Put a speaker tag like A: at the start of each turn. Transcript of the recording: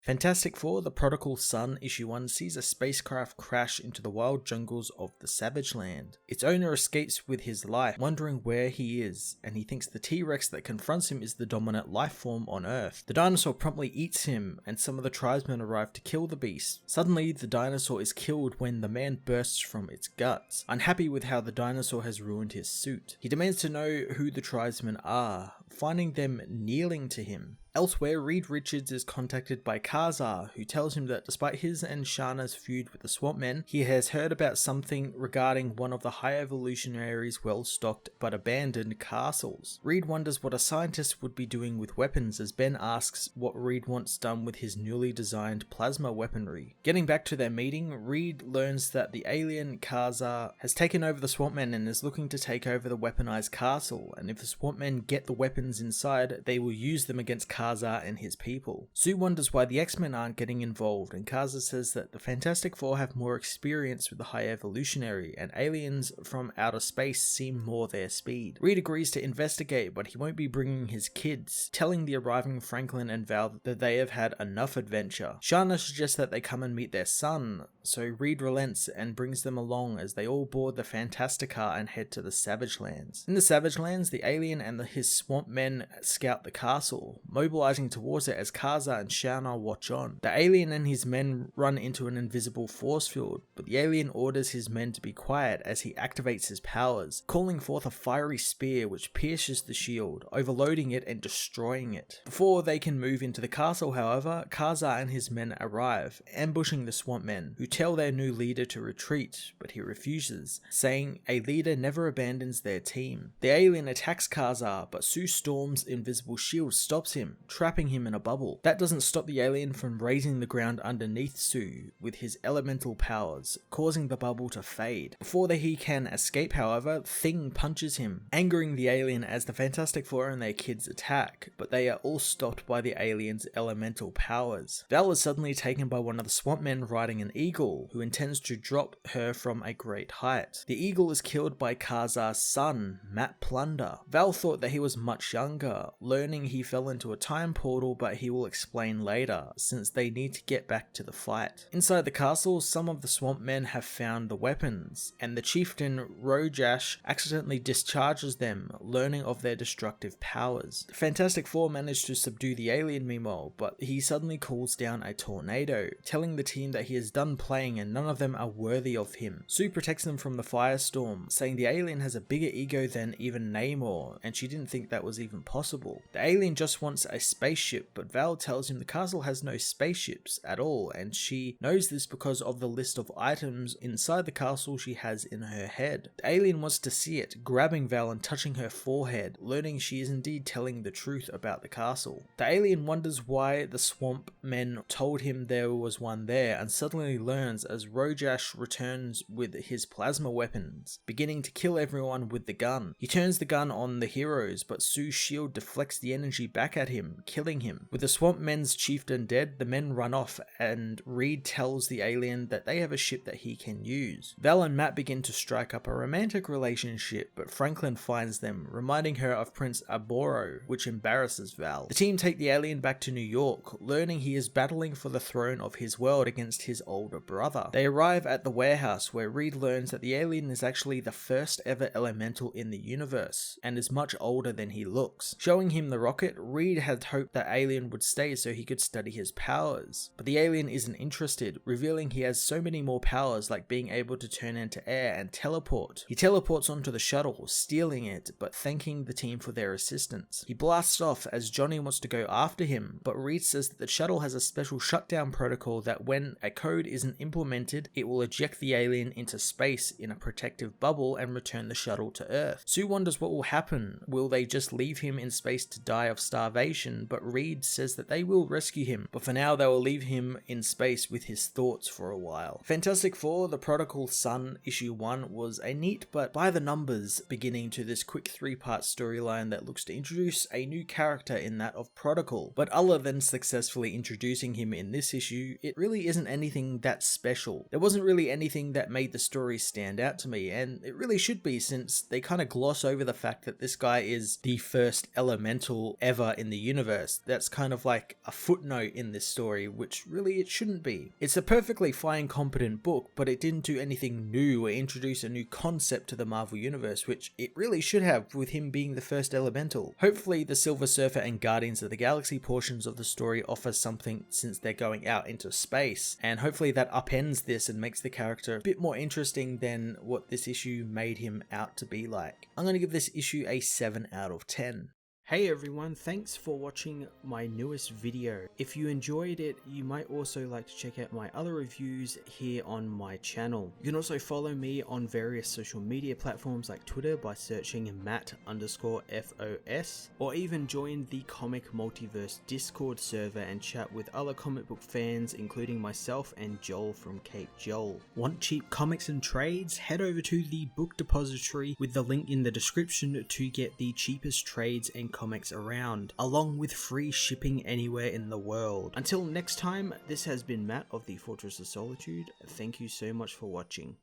A: Fantastic Four: The Prodigal Son issue 1 sees a spacecraft crash into the wild jungles of the Savage Land. Its owner escapes with his life, wondering where he is, and he thinks the T-Rex that confronts him is the dominant life form on Earth. The dinosaur promptly eats him, and some of the tribesmen arrive to kill the beast. Suddenly, the dinosaur is killed when the man bursts from its guts. Unhappy with how the dinosaur has ruined his suit, he demands to know who the tribesmen are, finding them kneeling to him. Elsewhere, Reed Richards is contacted by Kazar, who tells him that despite his and Shana's feud with the Swamp Men, he has heard about something regarding one of the High Evolutionaries' well-stocked but abandoned castles. Reed wonders what a scientist would be doing with weapons, as Ben asks what Reed wants done with his newly designed plasma weaponry. Getting back to their meeting, Reed learns that the alien Kazar has taken over the Swamp Men and is looking to take over the weaponized castle, and if the Swamp Men get the weapons inside, they will use them against Kazar and his people. Sue wonders why the X-Men aren't getting involved, and Kazar says that the Fantastic Four have more experience with the High Evolutionary, and aliens from outer space seem more their speed. Reed agrees to investigate, but he won't be bringing his kids, telling the arriving Franklin and Val that they have had enough adventure. Shana suggests that they come and meet their son, so Reed relents and brings them along as they all board the Fantastica and head to the Savage Lands. In the Savage Lands, the alien and his swamp men scout the castle, mobilizing towards it as Kazar and Shana watch on. The alien and his men run into an invisible force field, but the alien orders his men to be quiet as he activates his powers, calling forth a fiery spear which pierces the shield, overloading it and destroying it. Before they can move into the castle, however, Kazar and his men arrive, ambushing the swamp men, who tell their new leader to retreat, but he refuses, saying a leader never abandons their team. The alien attacks Kazar, but Sue Storm's invisible shield stops him, trapping him in a bubble. That doesn't stop the alien from raising the ground underneath Sue with his elemental powers, causing the bubble to fade. Before he can escape, however, Thing punches him, angering the alien as the Fantastic Four and their kids attack, but they are all stopped by the alien's elemental powers. Val is suddenly taken by one of the swamp men riding an eagle, who intends to drop her from a great height. The eagle is killed by Kazar's son, Matt Plunder. Val thought that he was much younger, learning he fell into a time portal, but he will explain later, since they need to get back to the fight. Inside the castle, some of the swamp men have found the weapons, and the chieftain Rojash accidentally discharges them, learning of their destructive powers. The Fantastic Four manage to subdue the alien meanwhile, but he suddenly calls down a tornado, telling the team that he is done playing and none of them are worthy of him. Sue protects them from the firestorm, saying the alien has a bigger ego than even Namor, and she didn't think that was even possible. The alien just wants a spaceship, but Val tells him the castle has no spaceships at all, and she knows this because of the list of items inside the castle she has in her head. The alien wants to see it, grabbing Val and touching her forehead, learning she is indeed telling the truth about the castle. The alien wonders why the swamp men told him there was one there, and suddenly learns as Rojash returns with his plasma weapons, beginning to kill everyone with the gun. He turns the gun on the heroes, but Sue's shield deflects the energy back at him, killing him. With the swamp men's chieftain dead, the men run off, and Reed tells the alien that they have a ship that he can use. Val and Matt begin to strike up a romantic relationship, but Franklin finds them, reminding her of Prince Aboro, which embarrasses Val. The team take the alien back to New York, learning he is battling for the throne of his world against his older brother. They arrive at the warehouse, where Reed learns that the alien is actually the first ever elemental in the universe, and is much older than he looks. Showing him the rocket, Reed had hoped that alien would stay so he could study his powers, but the alien isn't interested, revealing he has so many more powers, like being able to turn into air and teleport. He teleports onto the shuttle, stealing it, but thanking the team for their assistance. He blasts off as Johnny wants to go after him, but Reed says that the shuttle has a special shutdown protocol that when a code isn't implemented, it will eject the alien into space in a protective bubble and return the shuttle to Earth. Sue wonders what will happen. Will they just leave him in space to die of starvation? But Reed says that they will rescue him, but for now they will leave him in space with his thoughts for a while. Fantastic Four: The Prodigal Son issue 1 was a neat but by the numbers beginning to this quick 3-part storyline that looks to introduce a new character in that of Prodigal, but other than successfully introducing him in this issue, it really isn't anything that special. There wasn't really anything that made the story stand out to me, and it really should be, since they kind of gloss over the fact that this guy is the first elemental ever in the universe. Universe. That's kind of like a footnote in this story, which really it shouldn't be. It's a perfectly fine, competent book, but it didn't do anything new or introduce a new concept to the Marvel Universe, which it really should have, with him being the first Elemental. Hopefully the Silver Surfer and Guardians of the Galaxy portions of the story offer something, since they're going out into space, and hopefully that upends this and makes the character a bit more interesting than what this issue made him out to be like. I'm going to give this issue a 7 out of 10.
B: Hey everyone, thanks for watching my newest video. If you enjoyed it, you might also like to check out my other reviews here on my channel. You can also follow me on various social media platforms like Twitter by searching Matt_FOS, or even join the Comic Multiverse Discord server and chat with other comic book fans, including myself and Joel from Cape Joel. Want cheap comics and trades? Head over to the Book Depository with the link in the description to get the cheapest trades and comics around, along with free shipping anywhere in the world. Until next time, this has been Matt of the Fortress of Solitude. Thank you so much for watching.